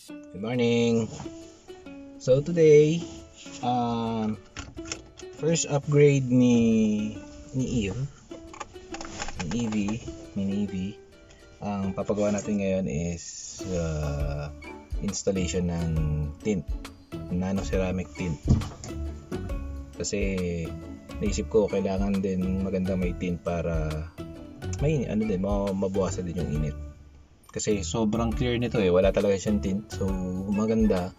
Good morning. So today, first upgrade ni Eve, mini Evie, ang papagawa natin ngayon is installation ng tint, nano ceramic tint. Kasi naisip ko kailangan din magandang may tint para may mabawasan din yung init. Kasi sobrang clear nito wala talaga siyang tint. So maganda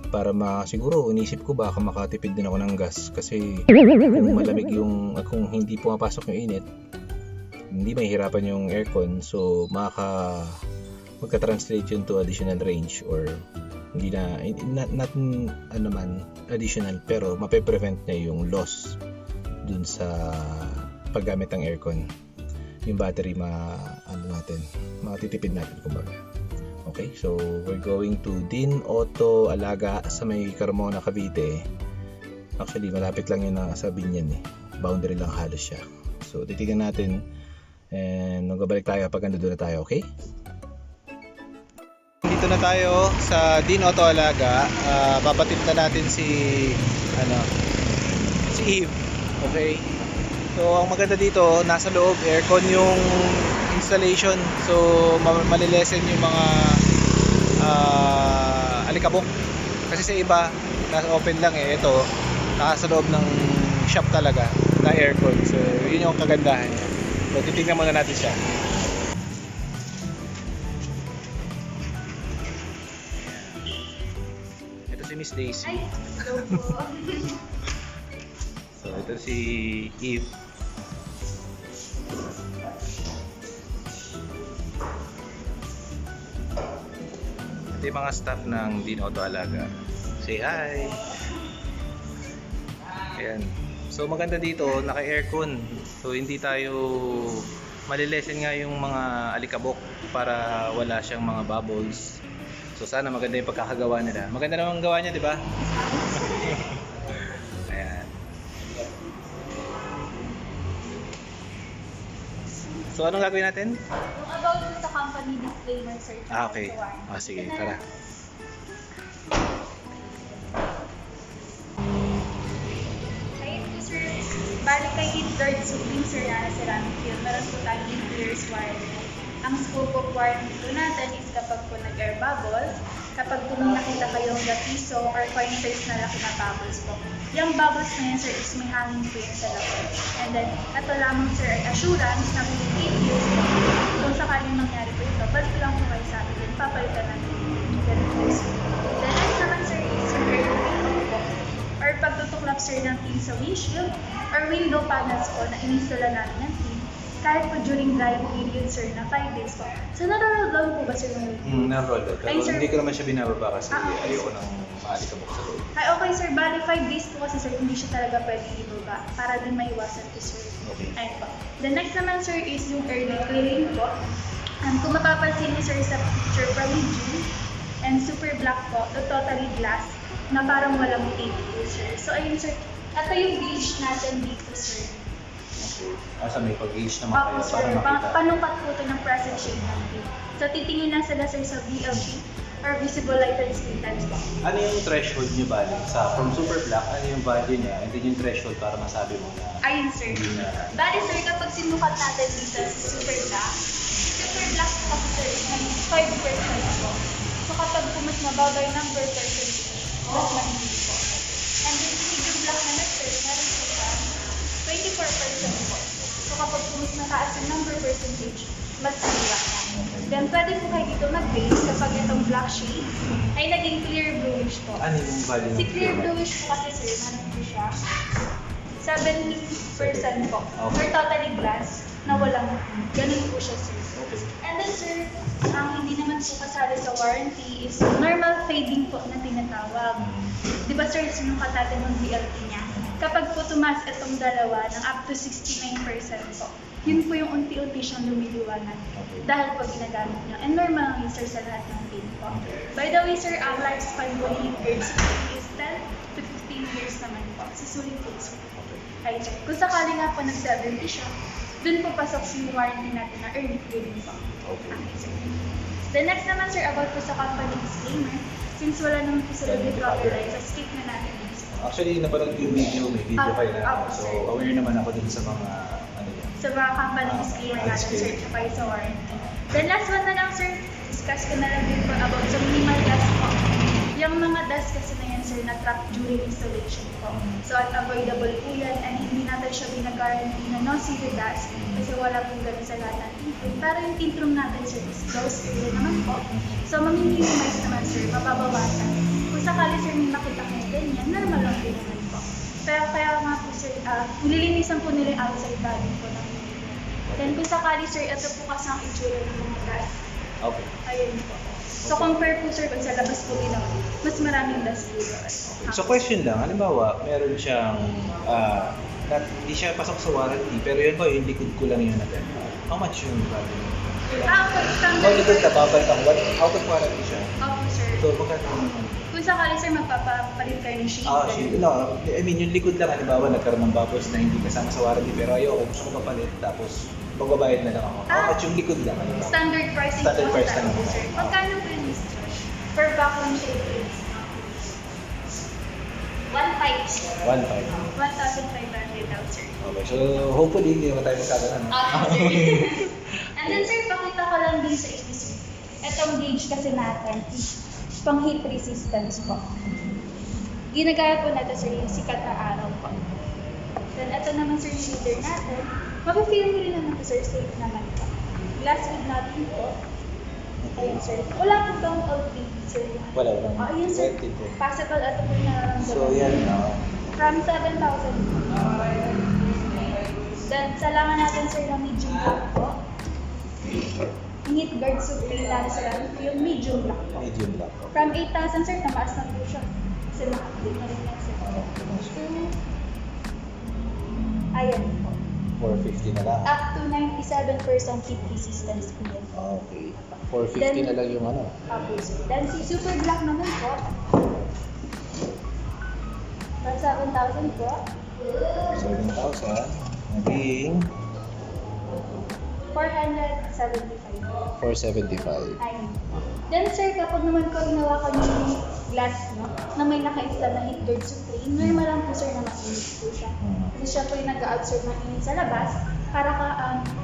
para siguro inisip ko baka makatipid din ako ng gas kasi kung malamig kung hindi pumapasok yung init, hindi mahihirapan yung aircon. So magka-translate yun to additional range or hindi not additional, pero mape-prevent niya yung loss dun sa paggamit ng aircon. Yung battery matitipid natin kumbaga. Okay, so we're going to Din Auto Alaga sa may Carmona, Cavite. Actually malapit lang yun sa Binyan boundary lang halos siya. So titignan natin and magbabalik tayo pag nandun na tayo. Okay, dito na tayo sa Din Auto Alaga. Papatid na natin si Eve. Okay, so ang maganda dito, nasa loob aircon yung installation. So malilesen yung mga alikabok. Kasi sa iba, nasa open lang ito, nasa loob ng shop talaga na aircon. So yun yung kagandahan niya. So titingnan muna natin siya. Ito si Miss Daisy. Ay, hello po. So ito si Eve. Ito yung mga staff ng Din Auto Alaga. Say hi! Ayan. So maganda dito, naka-aircon. So hindi tayo malilesen nga yung mga alikabok para wala siyang mga bubbles. So sana maganda yung pagkakagawa nila. Maganda naman ang gawa niya, di ba? Ayan. So anong gagawin natin? About sa company disclaimer, sir. Okay. Sige, tara. Ayun po, sir. Balik kay Lord Supreme, sir, na ceramic field. Meron po tayong 8 years warranty. Ang scope of warranty po natin is kapag po nag-air bubbles, kapag po may nakita kayong gatiso or coin size na laki na bubbles po. Yung bubbles na yun, sir, is may hanging po yun sa labas. And then, ito lamang, sir, ay assurance na within 8 years po, kung sakaling mangyari po ito, balik lang po kayo sa akin, papalitan natin yung ganito. The next naman, sir, is yung air filter po. Or pagtutuklap, sir, ng tin sa windshield or window panels po na ininstala natin ng tin kahit po during dry period, sir, na 5 days po. So, naroll down po ba, sir, ng window? Na-roll. Pero Ay, sir. hindi ko naman siya binababa kasi Okay. ayoko nang maalikabok sa loob. Ay, okay, sir. Bali, 5 days po kasi, sir, hindi siya talaga pwede ibaba para din maiwasan to, sir. Okay. Ayun po. The next naman, sir, is yung early clearing po. Kung mapapansin niyo, sir, sa picture from June and super black po, to totally glass na parang walang tape po, sir. So, ayun, sir. Ito yung gauge natin dito, sir. Asa may pag-gauge naman Opo, kayo sir. para makita. Panukat po ito ng present shade ng tape. So, titingin lang sila, sir, sa VLT or visible light and screen times po. Ano yung threshold niyo bali? From super black, ano yung value niya? And then yung threshold para masabi mo na Ayun, sir. hindi na... Bali, sir, kapag sinukat natin dito sa super black po kasi, sir, is may 5% po. So, kapag po mas mababa yung number percentage, mas mahindi po. And then, medium black naman, sir, meron po siya 24% po. So, kapag po mas mataas yung number percentage, mas maliwak na. Then, pwede po kayo dito mag-base kapag itong black shade ay naging clear bluish po. Ano yung value Si ng clear bluish po kasi, sir, meron po siya 70% po. Okay. Or totally glass na walang ganun po siya, sir. Okay. And then, sir, ang hindi naman po kasali sa warranty is normal fading po na tinatawag. Di ba, sir, sinukat natin ng VLT niya? Kapag po tumaas itong dalawa ng up to 69% po, yun po yung unti-unti siyang lumiliwanag dahil po ginagamit niya. And normal lang yun, sir, sa lahat ng pin po. By the way, sir, ang lifespan po ni birds is 10 to 15 years naman po. Susulit po, sir. Ay, sir. Kung sakali nga po nag-70 siya, dun po pasok yung warranty natin na early clearing po. Okay. Okay, sir. The next naman sir, about po sa company disclaimer. Since wala naman po sila with copyright, so skip na natin yung disclaimer. Actually, napanood ko yung video, may video kayo na. Opo, So, sir. aware naman ako dun sa mga, ano yan. Sa mga company disclaimer natin sir, disclaimer. tsaka yung sa warranty. Then last one na lang sir, discuss ko na lang din po about sa minimal dust po. Yung mga dust kasi na yan sir, na-trap during installation po. So unavoidable po yan and hindi natin siya binag-guarantee na no severe dust kasi wala pong ganun sa lahat ng tint room. Pero yung tint room natin sir is closed area naman po. So mamiminimise naman sir, mababawasan. Kung sakali sir may makita kayo ganyan, normal lang din naman po. Pero kaya nga po sir, nililinisan po nila yung outside body po ng unit. Then kung sakali sir, ito po kasi ang itsura ng mga dust. Okay. Ayun po. So compare po sir kung sa labas po ginawa, mas maraming dust po doon. So question lang, halimbawa, meron siyang, hindi siya pasok sa warranty, pero yun ba, yung likod ko lang yun na gano'n. How much yung warranty? Okay, Kung standard likod ka, sir. babalik ako, out of warranty siya. Opo sir. So, magkano naman? Kung sakali sir, magpapapalit kayo ng shade. Shit. No, I mean, yung likod lang, halimbawa, nagkaroon ng bubbles na hindi kasama sa warranty, pero ayoko, gusto ko mapalit, tapos magbabayad na lang ako. How much yung likod lang? Halimbawa? Standard pricing Standard po price tayo, lang naman. sir. Magkano po yung Mr. Per vacuum shade please? 1.5 sir. 1.5. 1,500 out sir. Okay, so hopefully hindi naman tayo magkakaroon. Okay. And then sir, pakita ko lang din sa inyo sir. Itong gauge kasi natin is pang heat resistance po. Ginagaya po natin sir yung sikat na araw po. Then ito naman sir yung heater natin. Mapapil nyo rin naman po sir, safe naman po. Glass wood natin po. Ayun sir. Wala po bang outfit sir? Wala. Ayun sir. Wet tint. Possible ito po yung nararamdaman. So yan, From 7,000 po. Then, salaman natin sir na medium black po. Yung heat guard supreme natin sir, yung medium black po. medium black. From 8,000 sir, tamaas na po siya. Kasi naka-update na rin yan sir. So, ayan po. 450 na lang. Up to 97% heat resistance po yan. Okay. 450 na lang yung ano. Apo sir. Then, si super black naman po. From 7,000 po. 7,000. Naging 475. 475. Ayun. Then sir, kapag naman ko ginawa kami yung glass, no, na may naka-install na heat guard supreme, normal lang po sir na mainit po siya. Kasi siya po yung nag-absorb ng init sa labas, para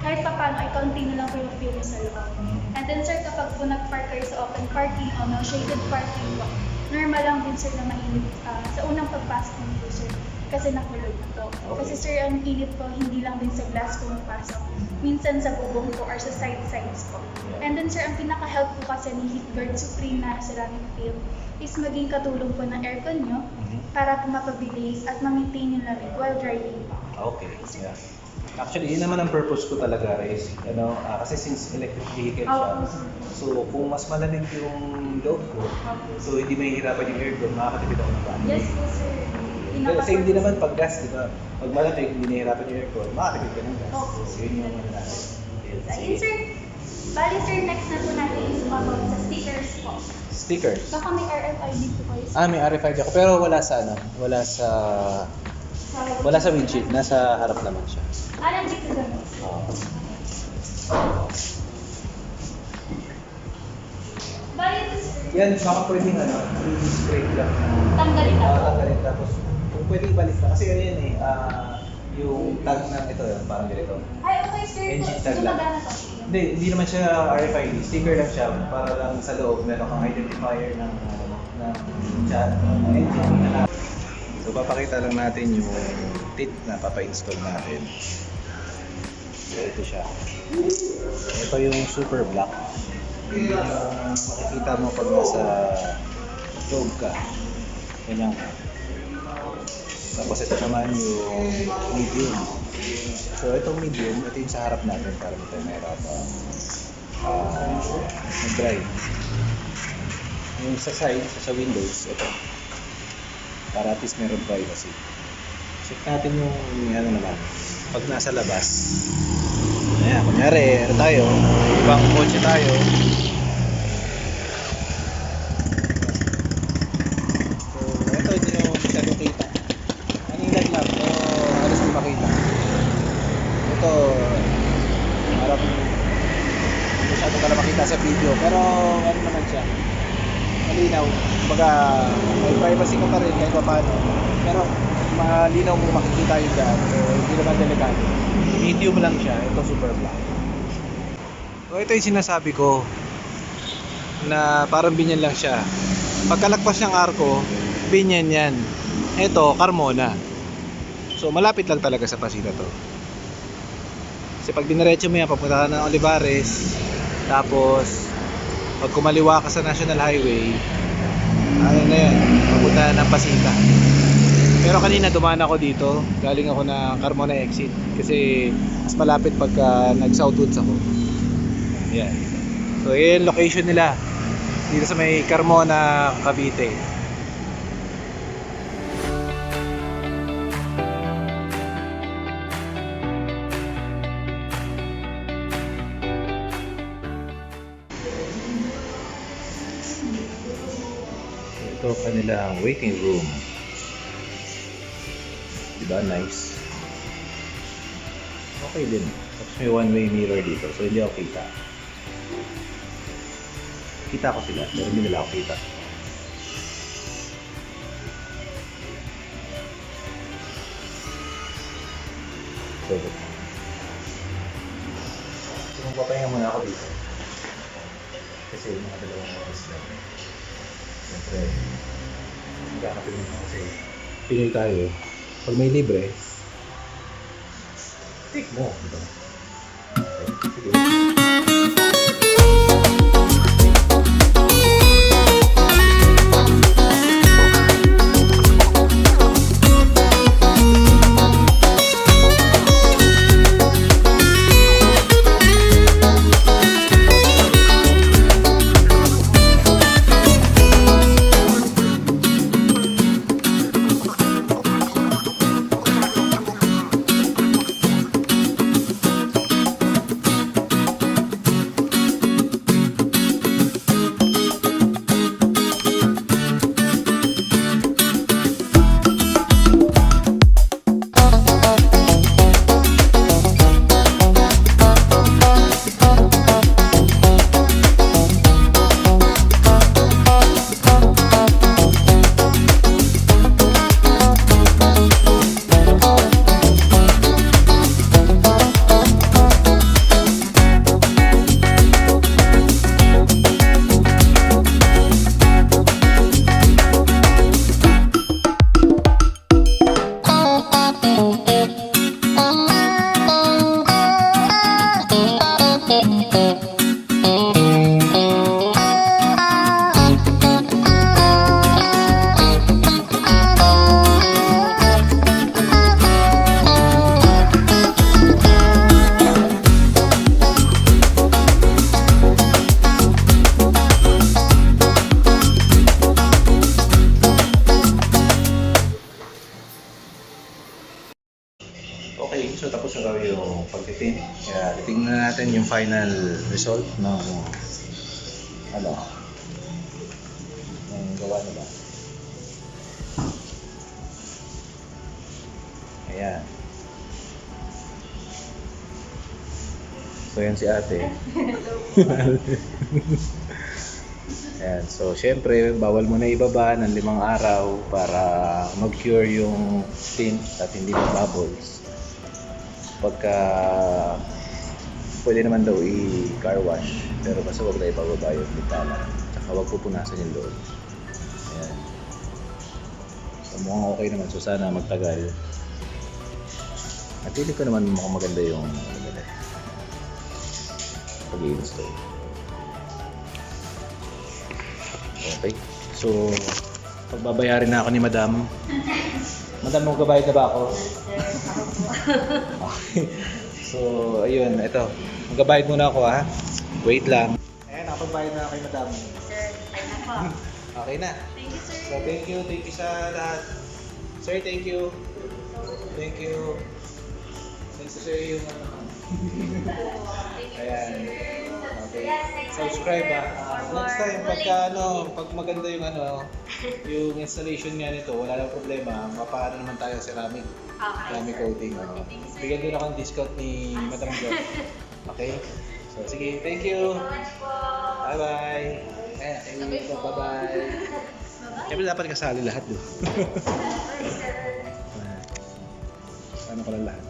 kahit pa paano ay kaunti na lang po yung feel sa loob. And then sir, kapag po nag-park kayo sa open parking o no, shaded parking po, normal lang din sir na mainit sa unang pagpasok mo po sir. Kasi nakulog na to. Kasi sir, ang init po, hindi lang din sa glass pumapasok. Minsan sa bubong po or sa sides po. And then sir, ang pinaka-help po kasi ni Heat Guard Supreme na ceramic film is maging katulong po ng aircon nyo para po mapabilis at ma-maintain yung lamig while driving po. Okay. Yeah. Actually, yun naman ang purpose ko talaga is, kasi since electric vehicle siya, so kung mas malamig yung loob ko, so hindi mahihirapan yung aircon, makakatipid ako ng gamit. Yes po sir. Same din naman pag gas, di ba? Pag malamig, hindi nahihirapan yung aircon, makakatipid ka ng gas. Okay. So yun yung ano natin. Ayun sir. Bali sir, next na po natin is about sa stickers po. Stickers. Baka may RFID po kayo sir. May RFID ako, pero wala sa wala sa windshield, nasa harap naman siya. Nandito ganun. Bali ito sir. Yan, baka pwedeng i-scrape lang. Tanggalin na po. Tanggalin tapos, kung pwede ibalik na. Kasi ano yan yung tag ng ito, parang ganito. Ay, okay sir. Engine tag lang. Gumagana to. Hindi naman siya RFID, sticker lang siya para lang sa loob meron kang identifier ng chat, ng engine. So papakita lang natin yung tint na papa-install natin. So ito siya. Ito yung super black. Yung makikita mo pag nasa loob ka. Ganyan. Tapos ito naman yung medium. So itong medium, ito yung sa harap natin para hindi tayo mahirapan mag-drive. Yung sa side, sa windows, ito. Para at least meron privacy. Check natin yung naman, pag nasa labas. Ayan, kunyari, tayo, ibang kotse tayo. So ito, hindi nyo masyadong kita. Anilag lang, so alas nyo makita. Ito, parang masyado ka na makita sa video, pero malinaw. Kumbaga, may privacy ka pa rin kahit paano. Pero malinaw mo makikita yung daan. So, hindi naman delikado. Medium lang siya. Ito super black. So, ito yung sinasabi ko na parang binyan lang siya. Pagkalagpas ng arko, binyan yan. Ito, Carmona. So, malapit lang talaga sa Pasita to. Kasi pag diniretso mo yan, papunta ka ng Olivares, tapos pag kumaliwa ka sa National Highway, ano na yan, papunta ng Pasita. Pero kanina dumaan ako dito, galing ako ng Carmona exit kasi mas malapit pagka nag-southwoods ako. Yan. So yun location nila dito sa may Carmona, Cavite. Ito kanilang waiting room. Diba? Nice. Okay din. Tapos may one-way mirror dito. So hindi ako kita. Kita ko sila. Pero hindi nila ako kita. So, magpapahinga muna ako dito. Kasi mga dalawang oras lang. Siyempre, magkakapin mo kasi Pinoy tayo. Pag may libre, take mo. Diba? Okay, sige. Okay, so tapos na kami yung pagtitin. Kaya titingnan natin yung final result ng ano, ng gawa nila. Ayan. So yan si ate. Ayan, so syempre bawal mo na ibaba ng 5 araw para mag-cure yung tint at hindi mag-bubbles. Pagka pwede naman daw i-car wash, pero basta wag na ibababa yung bintana, tsaka wag pupunasan yung loob. Ayan. So mukhang okay naman, so sana magtagal. At hindi ko naman mukhang maganda yung pag-i-install. Okay, so pagbabayarin na ako ni Madam. Madam, magbabayad na ba ako? Okay. So, ayun, ito. Magbabayad muna ako ha. Wait lang. Ayan, nakapagbayad na kay Madam. Sir, ay na po. Okay na. Thank you, sir. So, thank you sa lahat. Sir, thank you. Thank you. Thanks sir yung ano. Ayan. Okay. Subscribe next time pagka pag maganda yung yung installation nga nito, wala lang problema, mapaano naman tayo ceramic. Ceramic coating. Bigyan din ako ng discount ni Madam Jo. Okay? So sige, thank you. Bye bye. Ayan, Sabay po. bye-bye. Bye-bye. Siyempre dapat kasali lahat, di ba? Bye, sir. Ano ko lang lahat.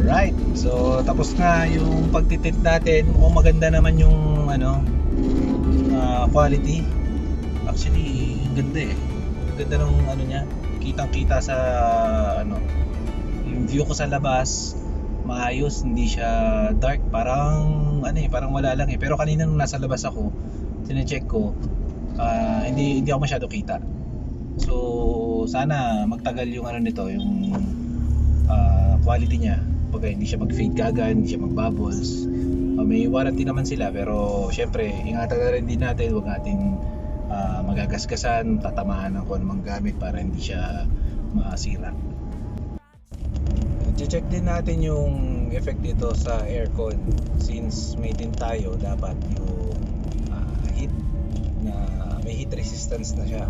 Alright, so tapos na yung pagtitint natin. Mukhang maganda naman yung quality. Actually, ang ganda eh. Ang ganda ng niya. Kitang-kita sa yung view ko sa labas. Maayos, hindi siya dark. Parang parang wala lang eh. Pero kanina nung nasa labas ako, sinecheck ko, hindi ako masyado kita. So, sana magtagal yung nito, yung quality niya. Pag hindi siya mag-fade kagad, hindi siya mag-bubbles. May warranty naman sila, pero syempre ingatan na rin din natin, huwag natin magagasgasan, tatamaan ng kung anumang gamit para hindi siya masira. I-check din natin yung effect dito sa aircon. Since may tint tayo, dapat yung heat na may heat resistance na siya.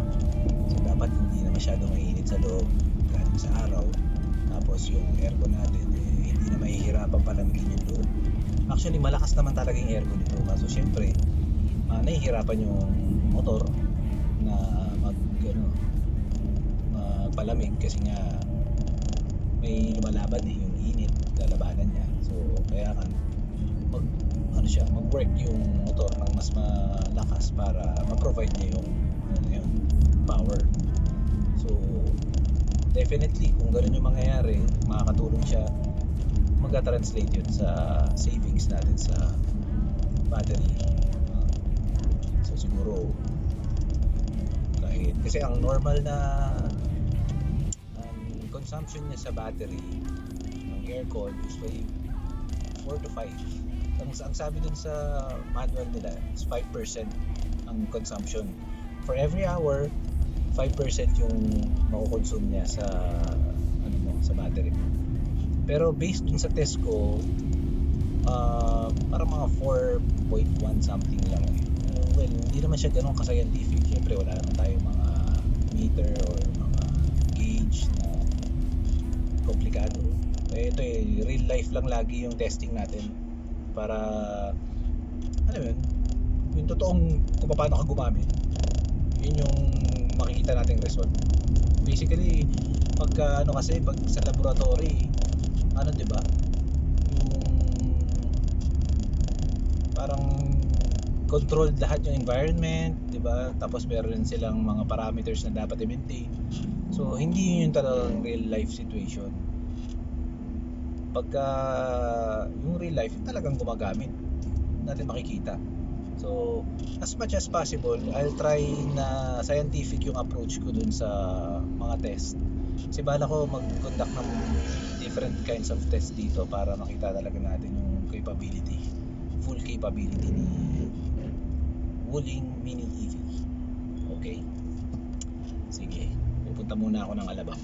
So dapat hindi na masyado mainit sa loob galing sa araw. Tapos yung aircon natin hindi na mahihirapan palamigin yung loob. Actually malakas naman talaga yung aircon nito. Kaso syempre nahihirapan yung motor na magpalamig kasi nga may lumalaban yung init, lalabanan niya. So kaya mag-work yung motor ng mas malakas para ma-provide niya yung power. So definitely kung gano'n yung mangyayari, makakatulong siya, mag-translate yun sa savings natin sa battery. So siguro kasi ang normal na consumption niya sa battery ng aircon usually 4 to 5. Ang sabi dun sa manual nila is 5% ang consumption. For every hour, 5% yung makukonsume niya sa sa battery. Pero based dun sa test ko, parang mga 4.1 something lang eh. Well, hindi naman siya ganun ka-scientific. Siyempre wala naman tayo mga meter or mga gauge na komplikado. Ito real life lang lagi yung testing natin para yung totoong kung paano ka gumamit. Yun yung makikita nating result. Basically, pag sa laboratory, 'di ba? Yung parang controlled lahat yung environment, 'di ba? Tapos meron silang mga parameters na dapat i-maintain. So hindi yun yung talagang real life situation. Pagka yung real life talagang gumagamit, natin makikita. So as much as possible, I'll try na scientific yung approach ko dun sa mga test. Kasi bala ko mag-conduct ng different kinds of test dito para makita talaga natin yung capability, full capability ni Wuling Mini EV. Okay? Sige, pupunta muna ako ng Alabang.